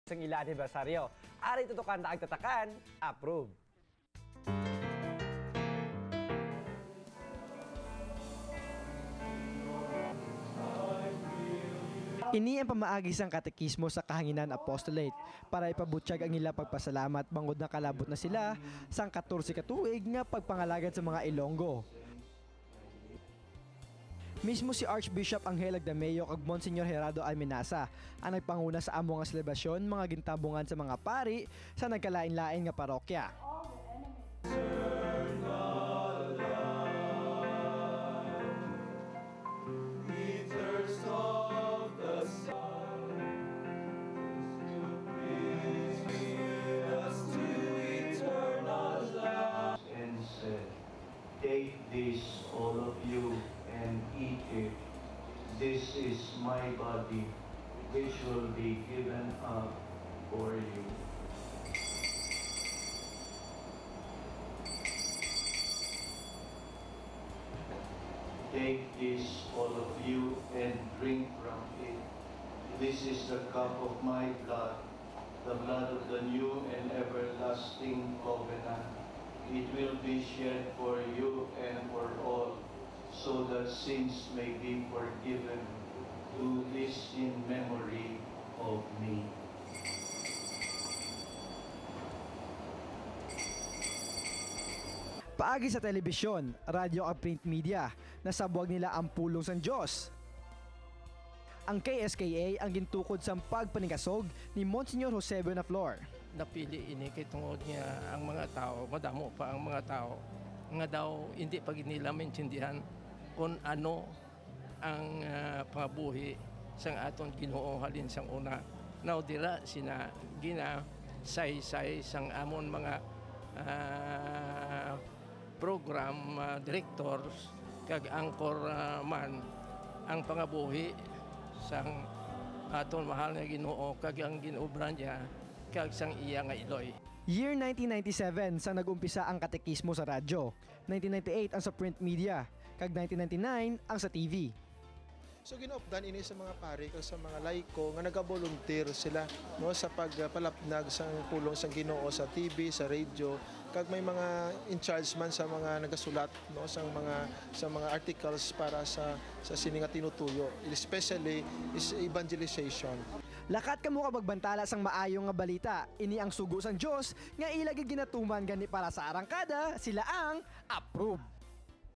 Sa ila anibersaryo. Ari tutukan na agtatakan, approve. Ini ang pamaagi sang katekismo sa Kahanginan Apostolate para ipabutyag ang ila pagpasalamat bangod na kalabot na sila sang 14 katuig nga pagpangalagad sa mga Ilonggo. Mismo si Archbishop Angel Agdameo kag Monsignor Gerardo Almenasa ang nagpanguna sa amo nga selebasyon mga gintabungan sa mga pari sa nagkalain-lain nga parokya. And said, "Take this, all of you, and eat it. This is my body, which will be given up for you." Take this, all of you, and drink from it. This is the cup of my blood, the blood of the new and everlasting covenant. It will be shed for you and for all, so that sins may be forgiven. Do this in memory of me. Paagi sa telebisyon, radyo at print media, nasabuag nila ang pulong sa Diyos. Ang KSKA ang gintukod sa pagpanikasog ni Monsignor Jose Buenaflor. Napili ini kay tungod niya ang mga tao, madamo pa ang mga tao nga daw hindi pa nila maintindihan kung ano ang pangabuhi sang aton Ginoo halin sang una. Now dira sina gina say sang amon mga program directors kag anchor man ang pangabuhi sang aton mahal nga Ginoo kag ang ginuobran niya kag sang iya nga Iloy. Year 1997 sa nagumpisa ang katekismo sa radyo, 1998 ang sa print media, kag 1999 ang sa TV. So ginoopdan ini sa mga pari kag sa mga laiko nga nagabolunteer sila no sa pagpalapnag sang pulong sang Ginoo sa TV, sa radio, kag may mga in charge man sa mga nagasulat no sa mga articles para sa sini nga tinutuyo, especially is evangelization. Lakat kamo ka magbantala sang maayong nga balita, ini ang sugo sang Dios nga ilagay ginatuman gani para sa arangkada, sila ang approve.